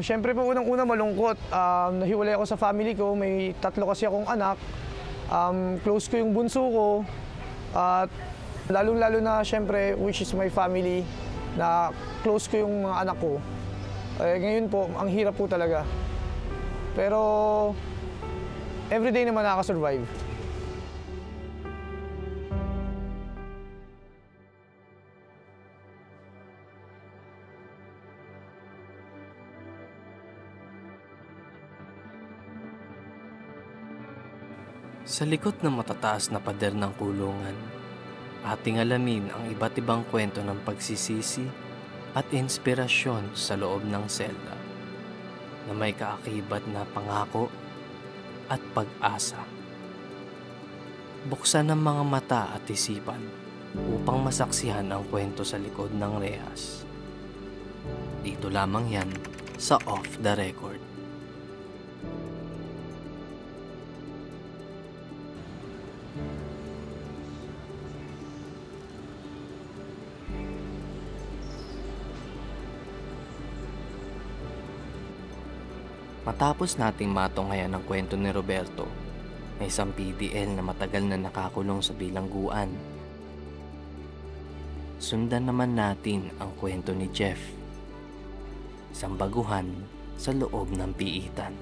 Siyempre po unang-una malungkot. Nahiwalay ako sa family ko. May tatlo kasi akong anak. Close ko yung bunso ko. At lalong-lalo na siyempre, which is my family, na close ko yung mga anak ko. Ngayon po, ang hirap po talaga. Pero everyday naman nakaka-survive. Sa likod ng matataas na pader ng kulungan, ating alamin ang iba't ibang kwento ng pagsisisi at inspirasyon sa loob ng selda na may kaakibat na pangako at pag-asa. Buksan ang mga mata at isipan upang masaksihan ang kwento sa likod ng rehas. Dito lamang yan sa Off the Record. Matapos nating matunghayan ang kwento ni Roberto, na isang PDL na matagal na nakakulong sa bilangguan, sundan naman natin ang kwento ni Jeff, isang baguhan sa loob ng piitan.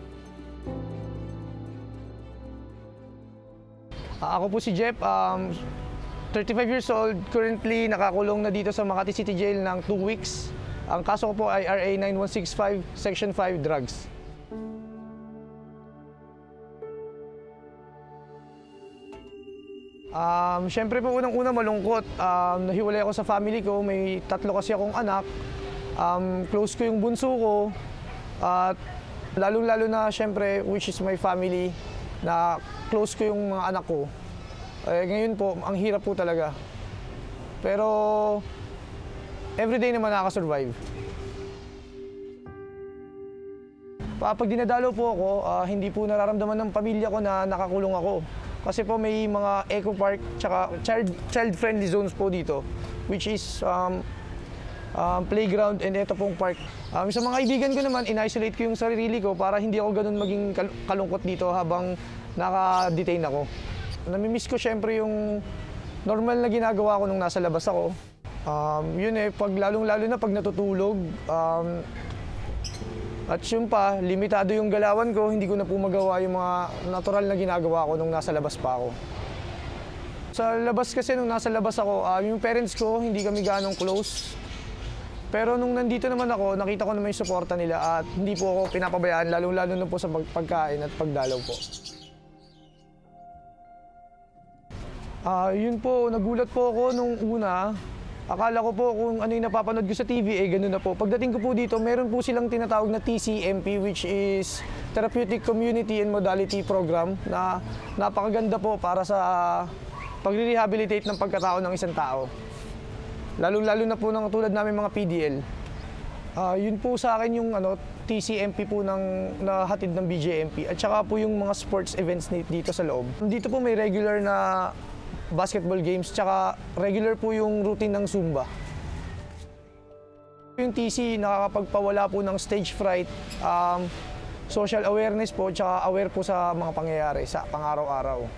Ako po si Jeff, 35 years old, currently nakakulong na dito sa Makati City Jail ng 2 weeks. Ang kaso ko po ay RA 9165, Section 5, Drugs. Siyempre po unang-una malungkot. Nahiwalay ako sa family ko. May tatlo kasi akong anak. Close ko yung bunso ko. At lalong-lalo na siyempre, which is my family, na close ko yung mga anak ko. Ngayon po, ang hirap po talaga. Pero everyday naman nakaka-survive. Pag dinadalaw po ako, hindi po nararamdaman ng pamilya ko na nakakulong ako. Kasi po may mga eco park tsaka child-friendly zones po dito, which is playground and ito pong park. Sa mga kaibigan ko naman, in-isolate ko yung sarili ko para hindi ako ganun maging kalungkot dito habang naka-detain ako. Namimiss ko syempre yung normal na ginagawa ko nung nasa labas ako. Yun pag lalong-lalo na pag natutulog, at yun pa, limitado yung galawan ko, hindi ko na po magawa yung mga natural na ginagawa ko nung nasa labas pa ako. Sa labas kasi nung nasa labas ako, yung parents ko, hindi kami ganong close. Pero nung nandito naman ako, nakita ko naman yung suporta nila at hindi po ako pinapabayaan, lalong-lalo na po sa pagkain at pagdalaw po. Yun po, nagulat po ako nung una. Akala ko po kung ano yung napapanood ko sa TV, ganun na po. Pagdating ko po dito, meron po silang tinatawag na TCMP, which is Therapeutic Community and Modality Program, na napakaganda po para sa pagre-rehabilitate ng pagkatao ng isang tao. Lalo-lalo na po ng tulad namin mga PDL. Yun po sa akin yung TCMP po nahatid ng BJMP at saka po yung mga sports events dito sa loob. Dito po may regular na basketball games, tsaka regular po yung routine ng Zumba. Yung TC nakakapagpawala po ng stage fright, social awareness po, tsaka aware po sa mga pangyayari sa pang-araw-araw.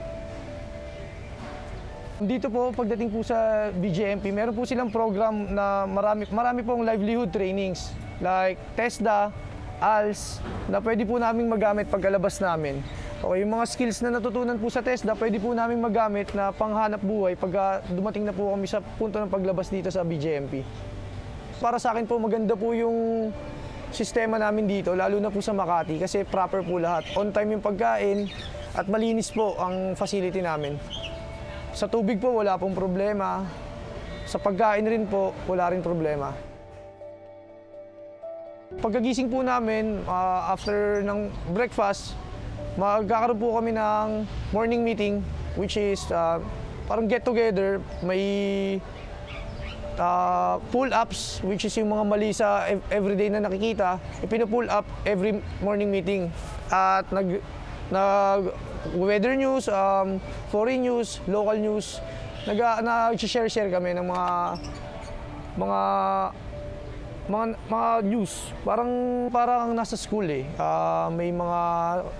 Dito po, pagdating po sa BJMP, meron po silang program na marami pong livelihood trainings, like TESDA, ALS, na pwede po naming magamit pagkalabas namin. Okay, yung mga skills na natutunan po sa TESDA, pwede po namin magamit na panghanap buhay pag dumating na po kami sa punto ng paglabas dito sa BJMP. Para sa akin po, maganda po yung sistema namin dito, lalo na po sa Makati, kasi proper po lahat. On time yung pagkain at malinis po ang facility namin. Sa tubig po, wala pong problema. Sa pagkain rin po, wala rin problema. Pagkagising po namin, after ng breakfast, magkakaroon po kami ng morning meeting, which is parang get-together. May pull-ups, which is yung mga mali sa everyday na nakikita, ipina-pull up every morning meeting. At weather news, foreign news, local news, nag-share kami ng mga mga news. Parang nasa school eh. May mga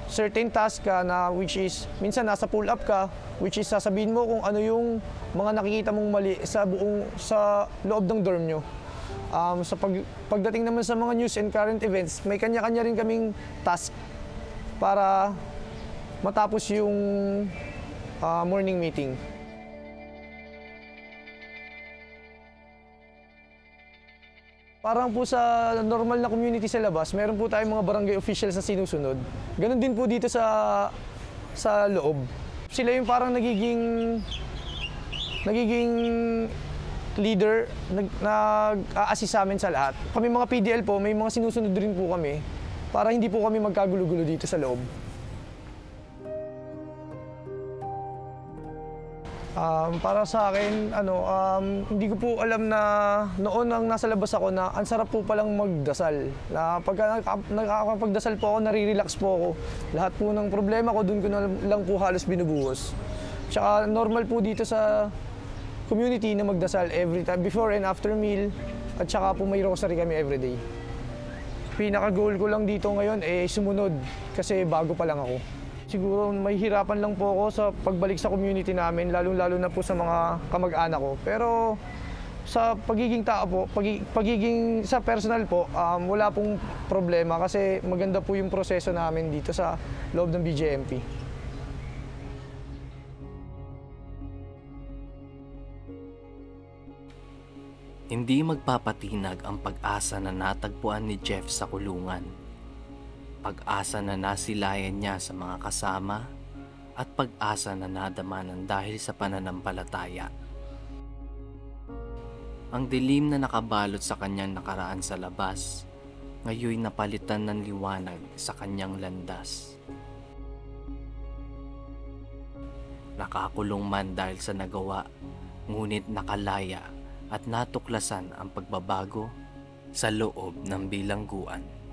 certain task ka na which is minsan nasa pull up ka, which is sasabihin mo kung ano yung mga nakikita mong mali sa loob ng dorm nyo. Pagdating naman sa mga news and current events, may kanya-kanya rin kaming task para matapos yung morning meeting. Parang po sa normal na community sa labas, meron po tayong mga barangay officials na sinusunod. Ganon din po dito sa loob. Sila yung parang nagiging leader, nag-a-assist sa amin sa lahat. Kami mga PDL po, may mga sinusunod rin po kami para hindi po kami magkagulo-gulo dito sa loob. Para sa akin, hindi ko po alam na noon nang nasa labas ako na ang sarap po palang magdasal. Na pagka nakakapagdasal po ako, nare-relax po ako. Lahat po ng problema ko, doon ko na lang po halos binubuhos. Tsaka normal po dito sa community na magdasal every time, before and after meal. At tsaka po may rosary kami everyday. Pinaka-goal ko lang dito ngayon sumunod kasi bago pa lang ako. Siguro may hirapan lang po ako sa pagbalik sa community namin, lalo-lalo na po sa mga kamag-anak ko. Pero sa pagiging tao po, pagiging sa personal po, wala pong problema kasi maganda po yung proseso namin dito sa loob ng BJMP. Hindi magpapatinag ang pag-asa na natagpuan ni Jeff sa kulungan. Pag-asa na nasilayan niya sa mga kasama at pag-asa na nadamanan dahil sa pananampalataya. Ang dilim na nakabalot sa kanyang nakaraan sa labas, ngayoy napalitan ng liwanag sa kanyang landas. Nakakulong man dahil sa nagawa, ngunit nakalaya at natuklasan ang pagbabago sa loob ng bilangguan.